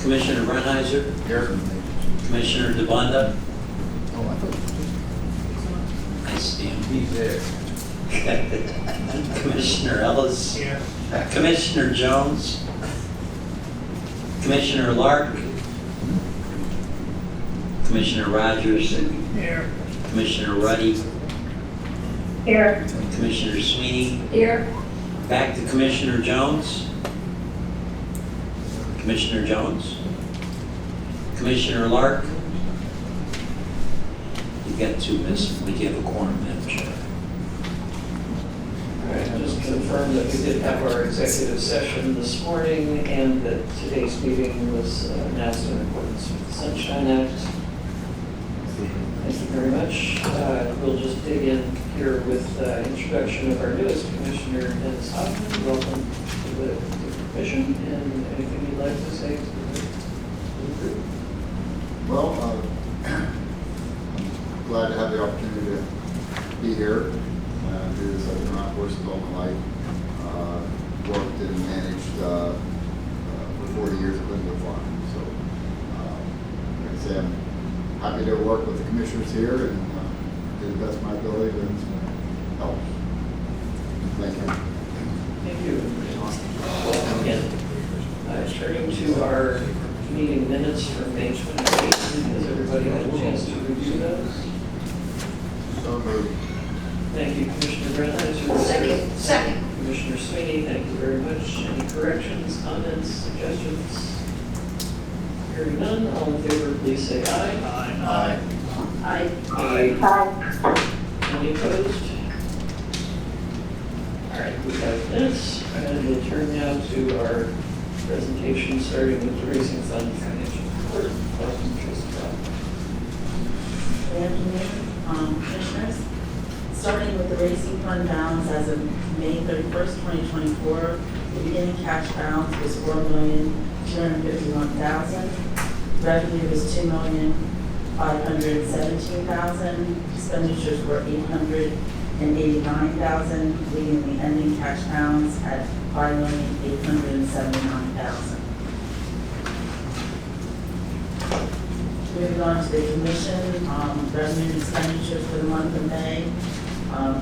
Commissioner Brennheiser, Here. Commissioner DeBonda, Oh, I thought. I see him. He's there. Commissioner Ellis, Here. Commissioner Jones, Commissioner Lark, Commissioner Rogers, Here. Commissioner Ruddy, Here. Commissioner Sweeney, Here. back to Commissioner Jones, Commissioner Jones, Commissioner Lark. You've got two missing, but you have a quorum, Madam Chair. All right, just confirm that we did have our executive session this morning and that today's meeting was announced in accordance with the Sunshine Act. Thank you very much. We'll just dig in here with introduction of our newest commissioner, Dennis Hoffman. Welcome to the commission, and anything you'd like to say to the group? Well, I'm glad to have the opportunity to be here. Do this. I've been around horses all my life. Worked and managed for 40 years at Linwood Farm. So, like I say, I'm happy to work with the commissioners here and do the best of my ability to help. Thank you. Thank you. Welcome again. Turning to our meeting minutes from May 28th, has everybody had a chance to review those? So moved. Thank you, Commissioner Brennheiser. Second. Commissioner Sweeney, thank you very much. Any corrections, comments, suggestions? Hearing none, all in favor, please say aye. Aye. Aye. Any opposed? All right, we have minutes, and we'll turn now to our presentation, starting with the Racing Fund Financial Report. Welcome, Trustee Brown. Good afternoon, Commissioners. Starting with the Racing Fund balance as of May 31st, 2024, the beginning cash balance was $4,251,000. Revenue was $2,517,000. Expenditures were $889,000, leaving the ending cash balance at $5,879,000. Moving on to the commission, revenue and expenditures for the month of May.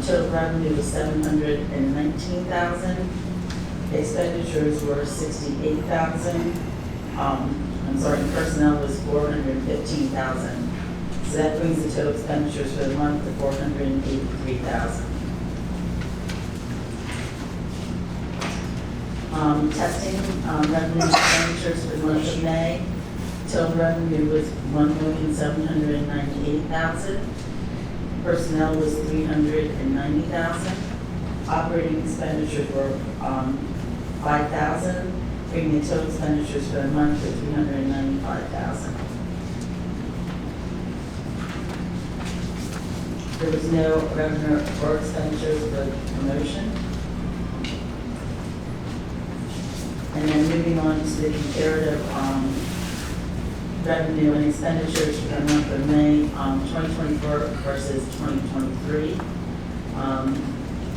Total revenue was $719,000. Expenditures were $68,000. Personnel was $415,000. So that brings the total expenditures for the month to $483,000. Testing, revenue and expenditures for the month of May. Total revenue was $1,798,000. Personnel was $390,000. Operating expenditures were $5,000, bringing the total expenditures for the month to $395,000. There was no revenue or expenditures for promotion. And then moving on to the comparative revenue and expenditures for the month of May 2024 versus 2023.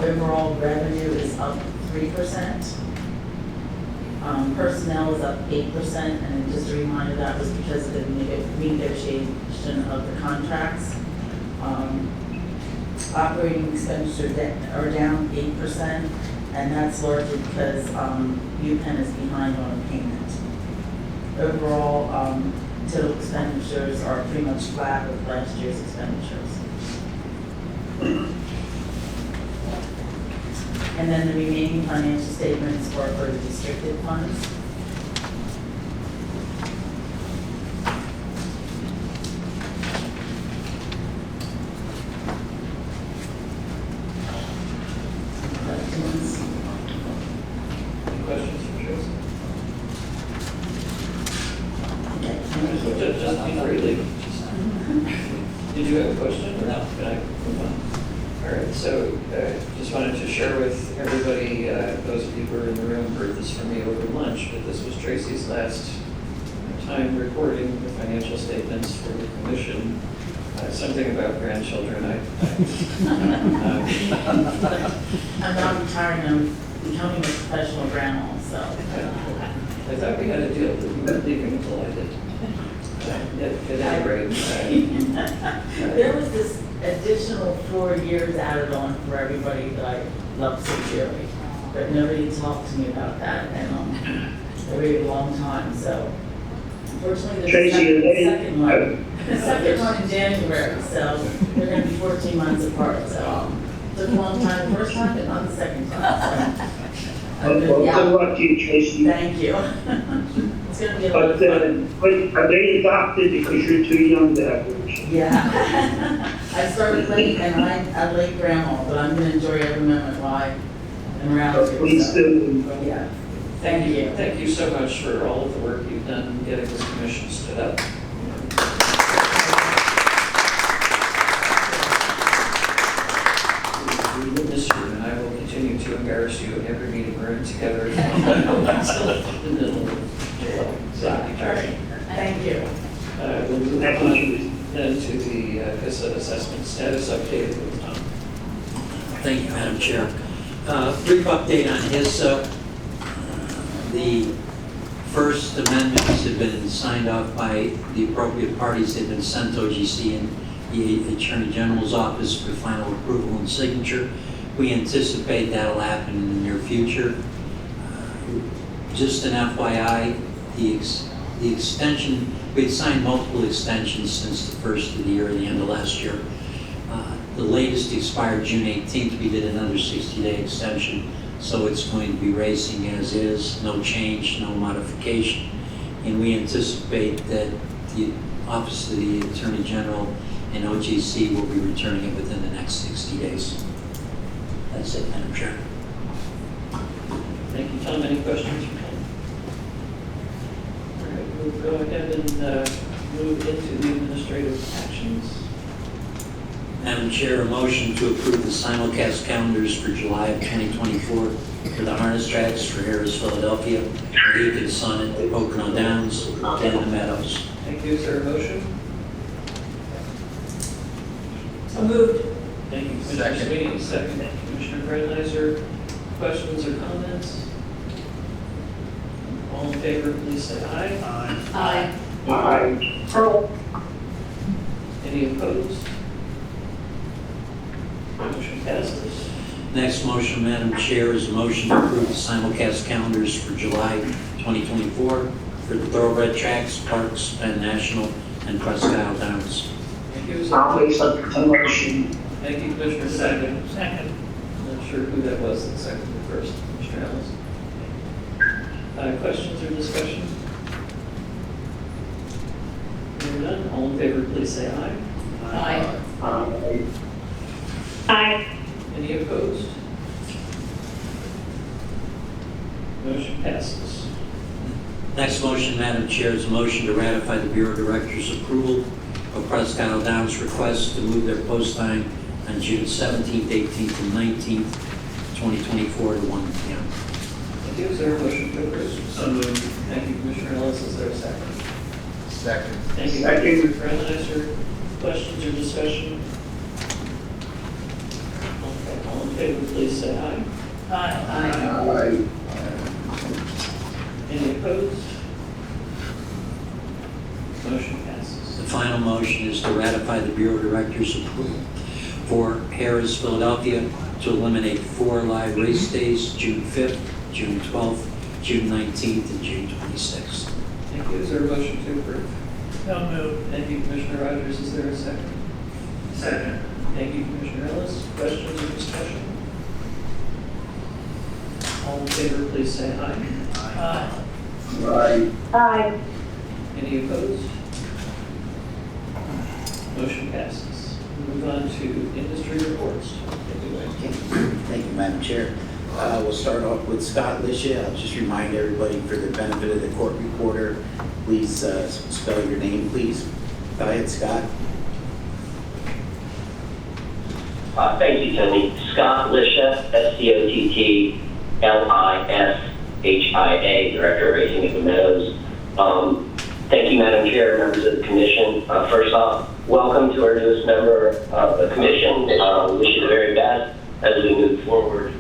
Overall revenue is up 3%. Personnel is up 8%, and just a reminder that was because of the renegotiation of the contracts. Operating expenditures are down 8%, and that's largely because UPenn is behind on a payment. Overall, total expenditures are pretty much flat with last year's expenditures. And then the remaining financial statements are for the restricted funds. Any questions for Tracy? Just be freely. Did you have a question or no? Can I move on? All right, so just wanted to share with everybody, those of you who are in the room heard this from me over lunch, but this was Tracy's last time recording the financial statements for the commission. Something about grandchildren. I'm not retiring, I'm becoming a professional grandma, so. I thought we had a deal that we weren't leaving until I did. At any rate, There was this additional 4 years added on for everybody that I love so dearly, but nobody talked to me about that, and I waited a long time, so unfortunately, Tracy, the second one in January, so they're gonna be 14 months apart, so took a long time the first time, but not the second time, so. I'm gonna well, be good out. luck to you, Tracy. Thank you. It's gonna be a lot of But, fun. wait, are they adopted because you're too young to have those? Yeah. I started late and I'm a late grandma, but I'm gonna enjoy every moment while I'm around But here. please so. do. Yeah. thank you. Thank you so much for all of the work you've done getting this commission stood up. We will miss you, and I will continue to embarrass you in every meeting we're in together until the middle of July. So, All right. Thank you. we'll move Thank you, on Tracy. then to the CASA assessment status update with Tom. Thank you, Madam Chair. Brief update on HISA. The first amendments have been signed off by the appropriate parties. They've been sent to OGC and the Attorney General's office for final approval and signature. We anticipate that'll happen in the near future. Just an FYI, the extension, we'd signed multiple extensions since the first of the year, the end of last year. The latest expired June 18th. We did another 60-day extension, so it's going to be racing as is, no change, no modification. And we anticipate that the Office of the Attorney General and OGC will be returning it within the next 60 days. That's it, Madam Chair. Thank you, Tom. Any questions for Tom? All right, we'll go ahead and move into the administrative actions. Madam Chair, a motion to approve the simulcast calendars for July of 2024 for the harness tracks for Harris, Philadelphia, Mohegan Sun at the Pocono Downs, and the Meadows. Thank you. Is there a motion? So moved. Thank you, Commissioner Sweeney. Second, Commissioner Brandleiser. Questions or comments? All in favor, please say aye. Aye. Aye. Any opposed? Motion passes. Next motion, Madam Chair, is a motion to approve the simulcast calendars for July 2024 for the Thoroughbred tracks, Parks, Penn National, and Presque Isle Downs. Thank you. Is there- I'll make the motion. Thank you, Commissioner. Second. Not sure who that was that seconded first, Commissioner Ellis. Questions or discussion? Hearing none, all in favor, please say aye. Aye. Aye. Aye. Any opposed? Motion passes. Next motion, Madam Chair, is a motion to ratify the Bureau Director's approval of Presque Isle Downs' request to move their post time on June 17th, 18th, and 19th, 2024 to 1 p.m. Thank you. Is there a motion to approve? So moved. Thank you, Commissioner Ellis. Is there a second? Second. Thank you, Second. Commissioner Brandleiser. Questions or discussion? Okay, all in favor, please say aye. Aye. Aye. Any opposed? Motion passes. The final motion is to ratify the Bureau Director's approval for Harris, Philadelphia, to eliminate 4 live race days, June 5th, June 12th, June 19th, and June 26th. Thank you. Is there a motion to approve? So moved. Thank you, Commissioner Rogers. Is there a second? Second. Thank you, Commissioner Ellis. Questions or discussion? All in favor, please say aye. Aye. Aye. Any opposed? Motion passes. Move on to industry reports. Thank you, Madam Chair. We'll start off with Scott Lisha. I'll just remind everybody for the benefit of the court reporter, please spell your name, please. Go ahead, Scott. Thank you, Tony. Scott Lisha, SCOTTLISHIA, Director of Racing at the Meadows. Thank you, Madam Chair, members of the Commission. First off, welcome to our newest member of the Commission. We wish you the very best as we move forward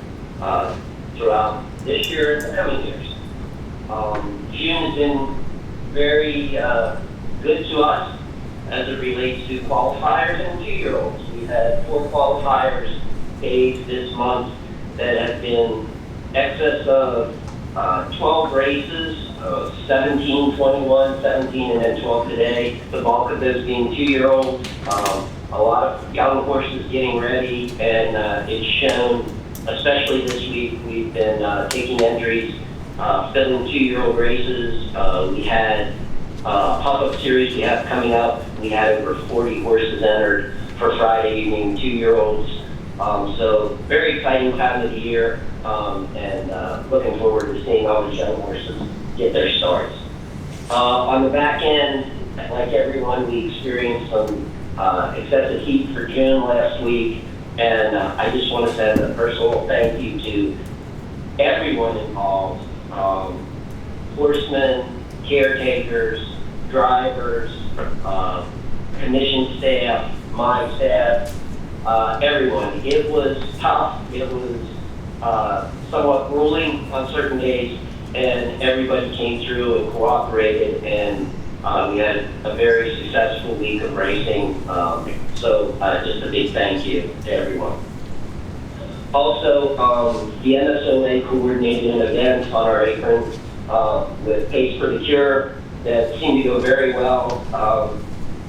throughout this year and the coming years. June has been very good to us as it relates to qualifiers and 2-year-olds. We had 4 qualifiers paid this month that have been excess of 12 races, 17, 21, 17, and then 12 today. The bulk of those being 2-year-olds. A lot of young horses getting ready, and it's shown, especially this week, we've been taking entries, filling 2-year-old races. We had pop-up series we have coming up. We had over 40 horses entered for Friday evening, 2-year-olds. So very exciting time of the year, and looking forward to seeing all these young horses get their starts. On the back end, like everyone, we experienced some excessive heat for June last week, and I just want to send a personal thank you to everyone involved, horsemen, caretakers, drivers, commission staff, my staff, everyone. It was tough. It was somewhat grueling on certain days, and everybody came through and cooperated, and we had a very successful week of racing. So just a big thank you to everyone. Also, the NSOA coordinated an event on our apron with Pace for the Cure that seemed to go very well.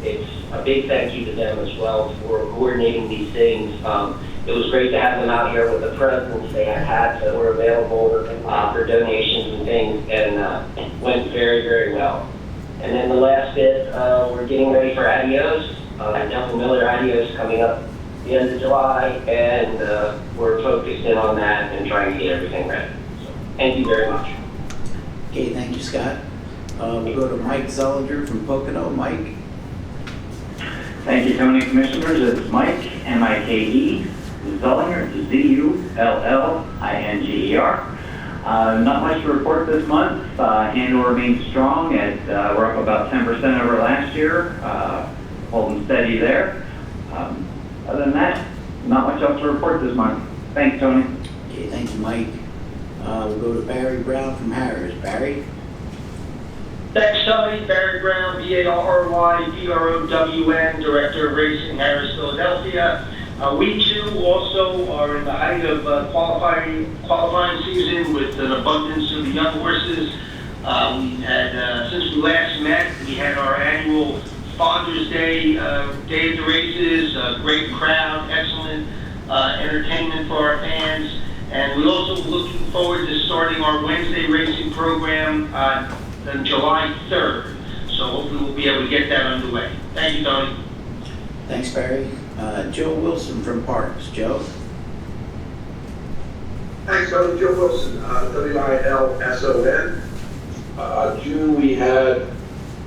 It's a big thank you to them as well for coordinating these things. It was great to have them out here with the presents. They had hats that were available for donations and things, and it went very, very well. And then the last bit, we're getting ready for Adios. Delta Miller Adios coming up the end of July, and we're focused in on that and trying to get everything ready. So, thank you very much. Okay, thank you, Scott. We'll go to Mike Zollinger from Pocono. Mike? Thank you, Tony. Commissioners, it's Mike, M-I-K-E, Zollinger, Z-U-L-L-I-N-G-E-R. Not much to report this month. Handle remains strong. We're up about 10% over last year, holding steady there. Other than that, not much else to report this month. Thanks, Tony. Okay, thank you, Mike. We'll go to Barry Brown from Harris. Barry? Thanks, Tony. Barry Brown, B-A-R-R-Y-B-R-O-W-N, Director of Racing, Harris, Philadelphia. We too also are in the height of qualifying season with an abundance of young horses. We had, since we last met, we had our annual Father's Day, Day of the Races, a great crowd, excellent entertainment for our fans. And we're also looking forward to starting our Wednesday racing program on July 3rd. So hopefully we'll be able to get that underway. Thank you, Tony. Thanks, Barry. Joe Wilson from Parks. Joe? Thanks, Tony. Joe Wilson, W-I-L-S-O-N. June, we had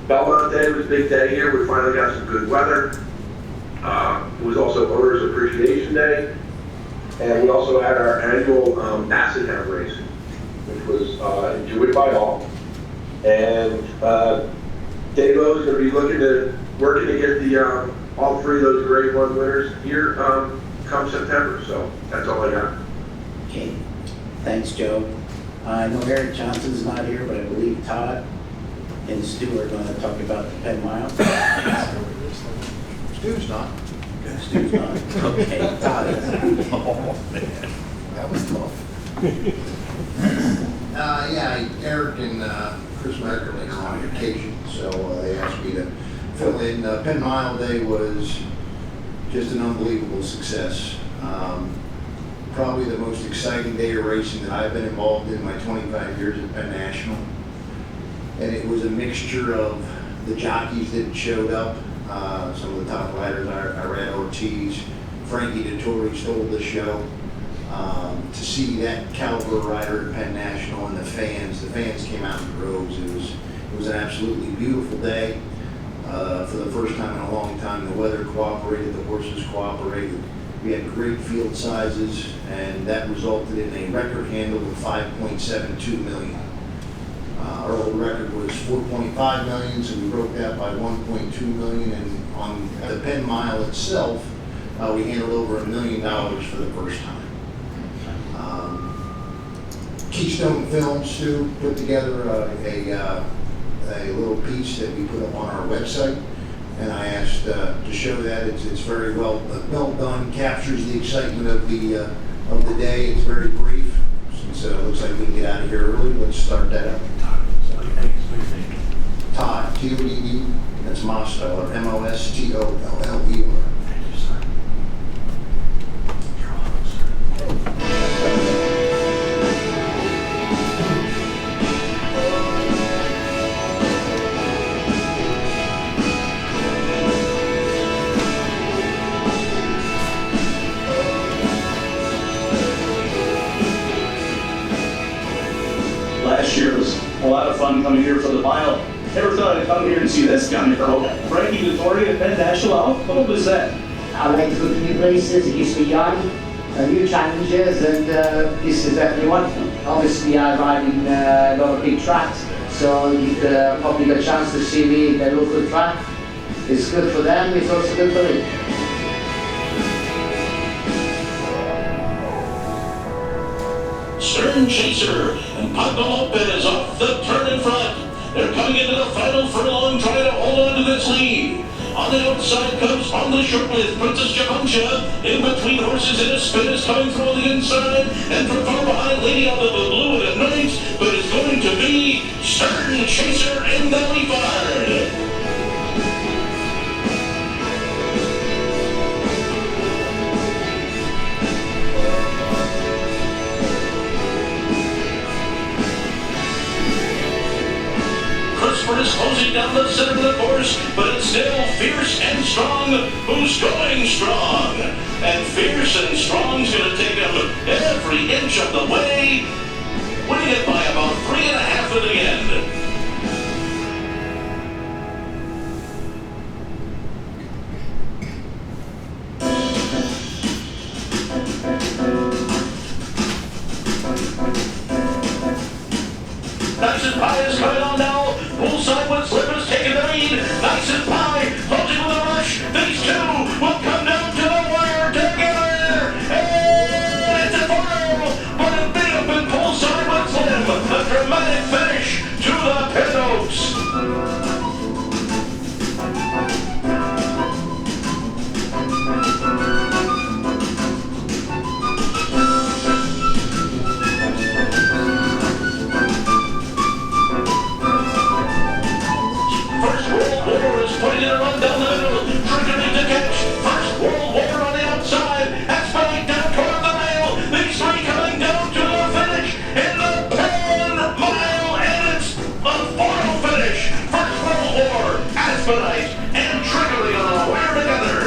Belmont Day. It was a big day here. We finally got some good weather. It was also Owners Appreciation Day. And we also had our annual Basset Hound race, which was enjoyed by all. And Dave-O's going to be working to get the all 3 of those Grade 1 winners here come September. So that's all I got. Okay. Thanks, Joe. I know Eric Johnson's not here, but I believe Todd and Stu are going to talk about the Penn Mile. Stu's not. Stu's not. Okay, Todd is. Oh, man. That was tough. Yeah, Eric and Chris Merkley are on vacation, so they asked me to fill in. Penn Mile Day was just an unbelievable success. Probably the most exciting day of racing that I've been involved in my 25 years at Penn National. And it was a mixture of the jockeys that showed up, some of the top riders, Irad Ortiz, Frankie Dettori stole the show. To see that caliber rider at Penn National and the fans came out in droves. It was an absolutely beautiful day. For the first time in a long time, the weather cooperated, the horses cooperated. We had great field sizes, and that resulted in a record handle of 5.72 million. Our old record was 4.5 million, so we broke that by 1.2 million. And on the Penn Mile itself, we handled over $1 million for the first time. Keystone Films too put together a little piece that we put up on our website, and I asked to show that. It's very well done, captures the excitement of the day. It's very brief, since it looks like we can get out of here early. Let's start that up. Todd, T-O-D-D, that's Mostoller, M-O-S-T-O-L-L-E-R. Last year was a lot of fun coming here for the final. Never thought I'd come here and see this guy. Frankie Dettori at Penn National. What was that? I like to go to new places, it keeps me young, new challenges, and this is definitely one of them. Obviously, I ride in a lot of big tracks, so you probably get a chance to see me in a local track. It's good for them, it's also good for me. Stern Chaser and Paco Lopez off the turn in front. They're coming into the final furlong, trying to hold on to this lead. On the outside comes on the short with Princess Javancha. In between horses in a spin is coming through on the inside. And from far behind, Lady out of the blue at night. But it's going to be Stern Chaser and Valley Fire. Is closing down the center of the course, but it's still Fierce and Strong who's going strong. And Fierce and Strong's going to take him every inch of the way, winning it by about 3.5 at the end. Nice and Pie is coming on now. Poolside with Slippers taking the lead. Nice and Pie closing with a rush. These two will come down to the wire together. And it's a final. But it beat up in Poolside with Slim. A dramatic finish to the Pin Oaks. Putting it a run down the middle, triggering to catch. First World War on the outside, Expedite down toward the rail. These three coming down to the finish in the 10 mile, and it's a final finish. First World War, Expedite, and triggering on the wire together.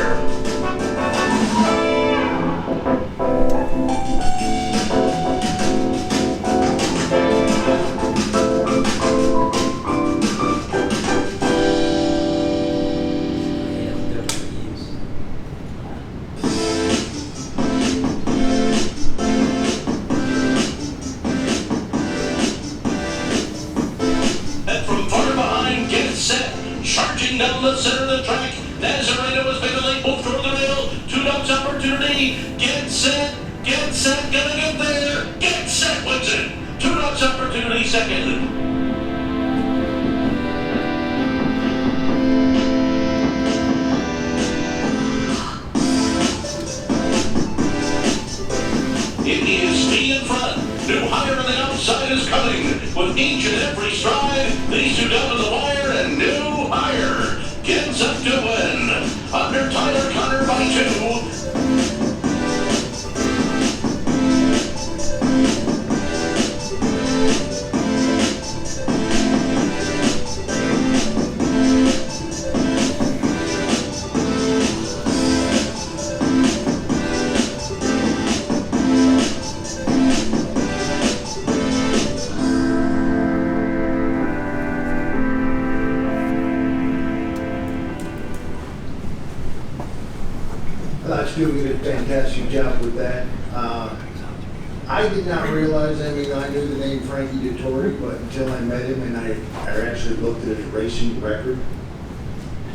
Charging down the center of the track, Nazareno is big and late, both toward the rail. 2 dogs opportunity. Get set, gonna get there. Get set wins it. 2 dogs opportunity second. It is me in front. New higher on the outside is coming. With each and every stride, these two down to the wire, and New Higher gets up to win. Under Tyler Connor by 2. Stu did a fantastic job with that. I did not realize, I mean, I knew the name Frankie Dettori, but until I met him and I actually looked at his racing record,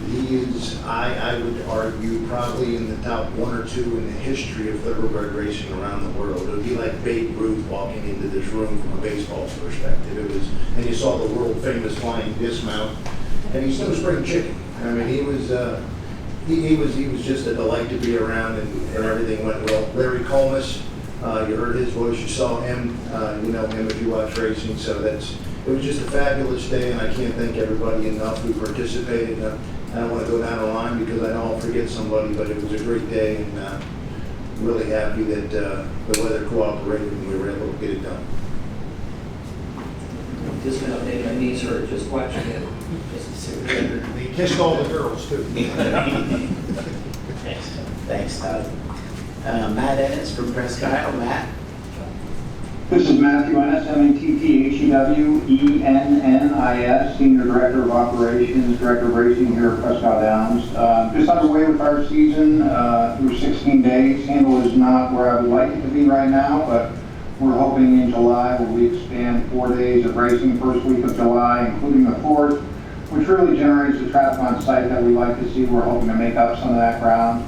He is, I would argue, probably in the top 1 or 2 in the history of thoroughbred racing around the world. It would be like Babe Ruth walking into this room from a baseball's perspective. It was, and you saw the world famous flying dismount, and he's no spring chicken. I mean, he was just a delight to be around, and everything went well. Larry Colmus, you heard his voice, you saw him, you know him if you watch racing, so it was just a fabulous day, and I can't thank everybody enough who participated. I don't want to go down the line because I know I'll forget somebody, but it was a great day, and really happy that the weather cooperated and we were able to get it done. Just an update, my knees hurt just watching it. He kissed all the girls, too. Thanks, Todd. Matt Ennis from Presque Isle. Matt? This is Matthew Ennis, M-A-T-T-H-E-W-E-N-N-I-S, Senior Director of Operations, Director of Racing here at Presque Isle Downs. Just underway with our season through 16 days. Handle is not where I would like it to be right now, but we're hoping in July we'll expand 4 days of racing first week of July, including the 4th, which really generates the traffic on site that we like to see. We're hoping to make up some of that ground.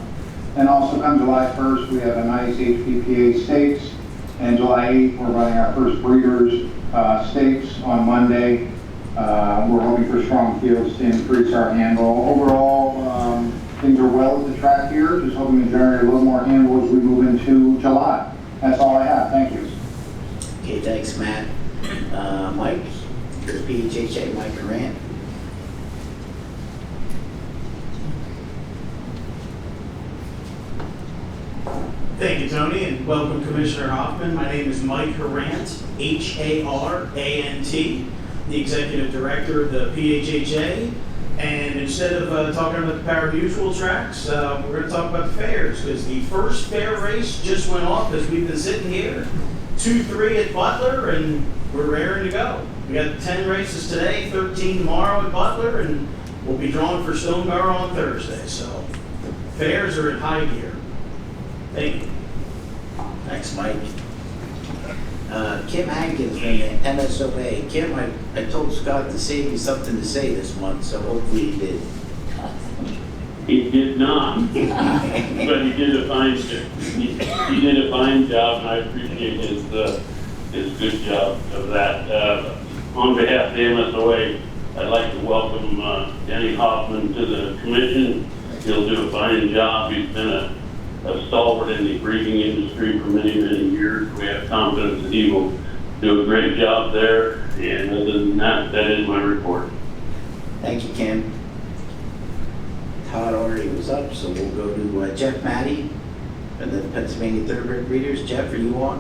And also come July 1st, we have a nice HPPA Stakes. And July 8th, we're running our first Breeders' Stakes on Monday. We're hoping for strong fields to increase our handle. Overall, things are well at the track here, just hoping to generate a little more handle as we move into July. That's all I have. Thank you. Okay, thanks, Matt. Mike, for the PHHA, Mike Grant. Thank you, Tony, and welcome, Commissioner Hoffman. My name is Mike Harant, H-A-R-A-N-T, the Executive Director of the PHHA. And instead of talking about the pari-mutuel tracks, we're going to talk about the fairs, because the first fair race just went off as we've been sitting here. 2-3 at Butler, and we're raring to go. We got 10 races today, 13 tomorrow at Butler, and we'll be drawing for Stoneborough on Thursday. So fairs are in high gear. Thank you. Thanks, Mike. Kim Hankins from the MSOA. Kim, I told Scott to save you something to say this month, so hopefully he did. He did not, but he did a fine he did a fine job, and I appreciate his good job of that. On behalf of the MSOA, I'd like to welcome Denny Hoffman to the commission. He'll do a fine job. He's been a stalwart in the breeding industry for many, many years. We have confidence that he will do a great job there. And other than that, that is my report. Thank you, Kim. Todd already was up, so we'll go to Jeff Matty from the Pennsylvania Thoroughbred Breeders. Jeff, are you on?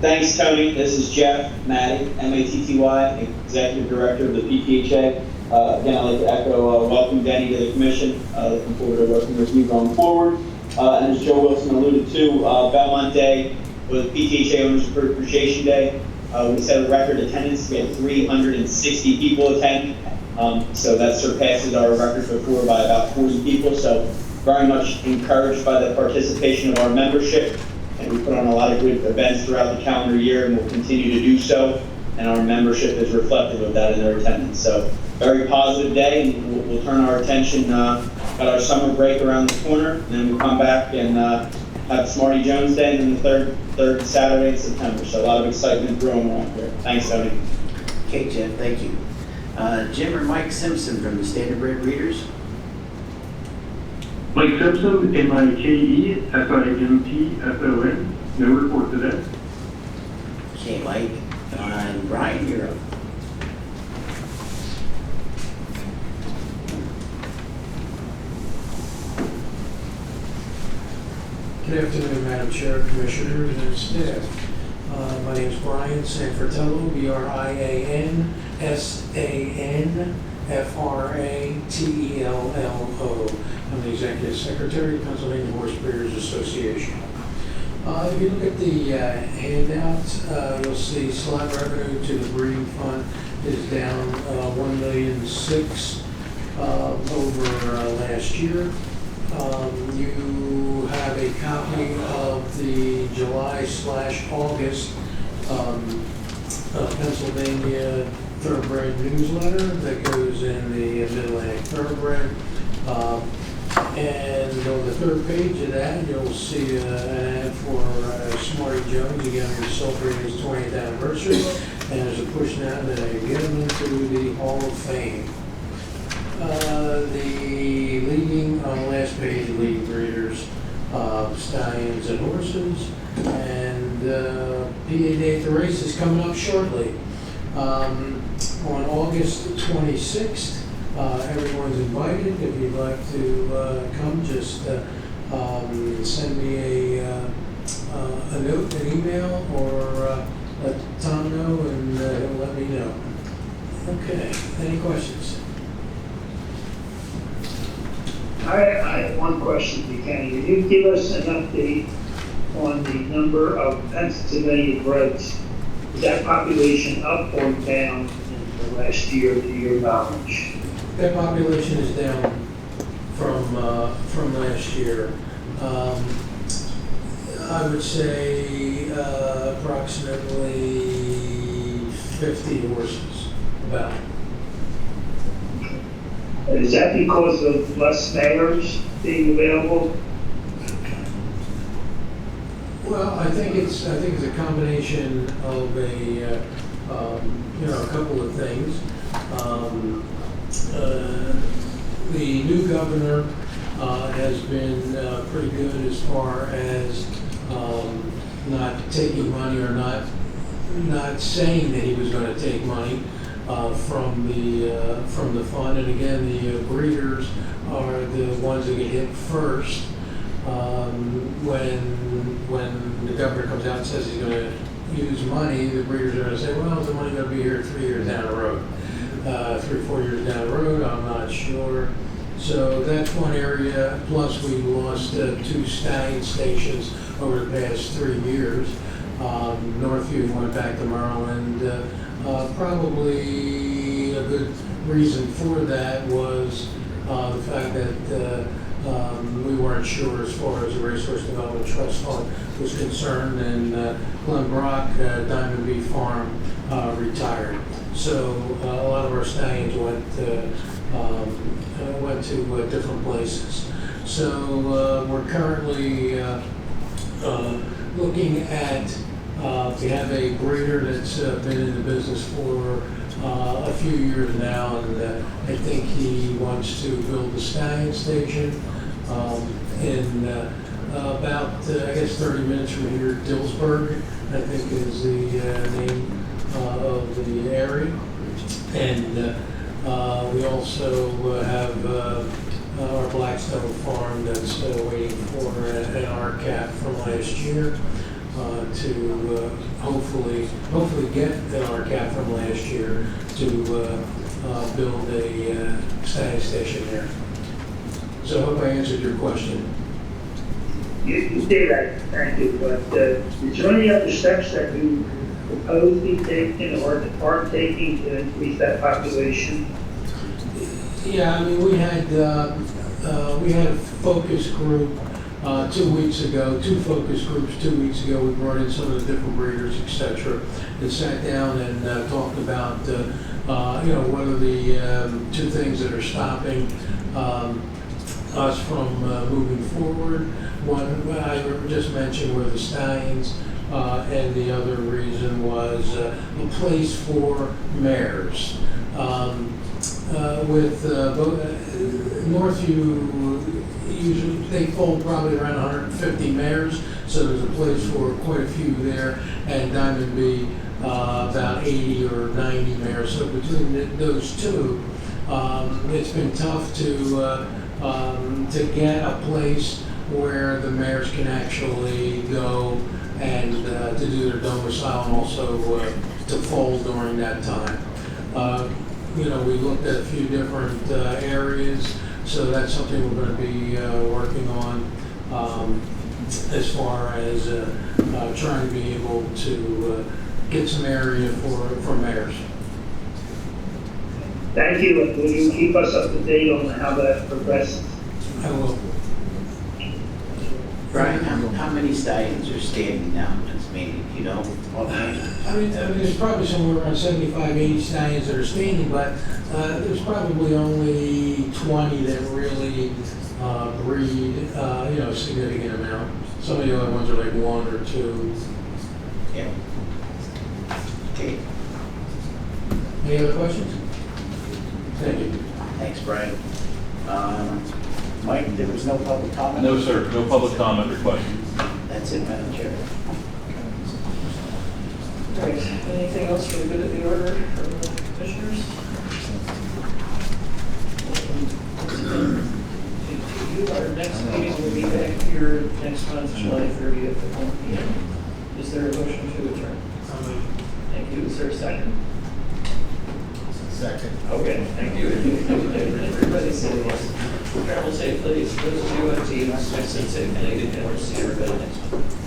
Thanks, Tony. This is Jeff Matty, M-A-T-T-Y, Executive Director of the PPHA. Again, I'd like to echo welcome Denny to the commission. Looking forward to working with you going forward. And as Joe Wilson alluded to, Belmont Day was PTHA Owners Appreciation Day. We set a record attendance. We had 360 people attend. So that surpasses our record before by about 40 people. So very much encouraged by the participation of our membership. And we put on a lot of good events throughout the calendar year, and we'll continue to do so. And our membership is reflective of that in their attendance. So very positive day, and we'll turn our attention at our summer break around the corner, and then we'll come back and have Smarty Jones Day, and then the third Saturday in September. So a lot of excitement growing around here. Thanks, Tony. Okay, Jeff, thank you. Jim or Mike Simpson from the Standardbred Breeders? Mike Simpson, M-I-K-E-S-I-M-P-S-O-N. No report today. Okay, Mike. And Brian, you're up. Good afternoon, Madam Chair, Commissioners, and staff. My name is Brian Sanfratello, B-R-I-A-N-S-A-N-F-R-A-T-E-L-L-O. I'm the Executive Secretary of the Pennsylvania Horse Breeders Association. If you look at the handouts, you'll see slot revenue to the breeding fund is down $1,006,000 over last year. You have a copy of the July/August Pennsylvania Thoroughbred newsletter that goes in the Mid-Atlantic Thoroughbred. And on the third page of that, you'll see an ad for Smarty Jones. Again, we're celebrating his 20th anniversary, and there's a push now to get him into the Hall of Fame. The leading, on the last page, leading breeders of stallions and horses, and PA Day at the race is coming up shortly. On August 26th, everyone's invited. If you'd like to come, just send me a note, an email, or let Tom know, and he'll let me know. Okay, any questions? I have one question, if you can. Can you give us an update on the number of Pennsylvania breds? Is that population up or down in the last year, to your knowledge? That population is down from last year. I would say approximately 50 horses, about. Is that because of less mares being available? Well, I think it's a combination of a couple of things. The new governor has been pretty good as far as not taking money, or not saying that he was going to take money from the fund. And again, the breeders are the ones that get hit first when the governor comes out and says he's going to use money. The breeders are going to say, well, is the money going to be here 3 years down the road? 3 or 4 years down the road, I'm not sure. So that's one area. Plus, we lost 2 stallion stations over the past 3 years. Northview went back to Maryland. Probably a good reason for that was the fact that we weren't sure as far as the Racehorse Development Trust Fund was concerned, and Glenn Brock, Diamond B Farm, retired. So a lot of our stallions went to different places. So we're currently looking at, we have a breeder that's been in the business for a few years now, and I think he wants to build a stallion station in about, I guess, 30 minutes from here. Dillsburg, I think, is the name of the area. And we also have our Blackstone farm that's waiting for an RCAP from last year to hopefully get an RCAP from last year to build a stallion station there. So I hope I answered your question. You did that, thank you. But is there any other steps that you propose be taken or are taking to increase that population? Yeah, I mean, we had a focus group 2 weeks ago, 2 focus groups 2 weeks ago. We brought in some of the different breeders, etc., and sat down and talked about what are the 2 things that are stopping us from moving forward. One I just mentioned were the stallions, and the other reason was a place for mares. With Northview, usually they fold probably around 150 mares, so there's a place for quite a few there, and Diamond B about 80 or 90 mares. So between those 2, it's been tough to get a place where the mares can actually go and to do their domicile, and also to foal during that time. We looked at a few different areas, so that's something we're going to be working on as far as trying to be able to get some area for mares. Thank you, and will you keep us up to date on how that progresses? I will. Brian, how many stallions are standing now in Pennsylvania? You know? I mean, there's probably somewhere around 75, 80 stallions that are standing, but there's probably only 20 that really breed, a significant amount. Some of the other ones are like 1 or 2. Yeah. Okay. Any other questions? Thank you. Thanks, Brian. Mike, there was no public comment? No, sir, no public comment requested. That's it, Madam Chair. All right, anything else for the good of the order from the commissioners? Our next meeting will be back here next month, July 30th at 1 p.m. Is there a motion to adjourn? Thank you. Is there a second? Second. Okay, thank you. Everybody say yes. Travel safely. Those of you on teams, I said safely. And we'll see everybody next month.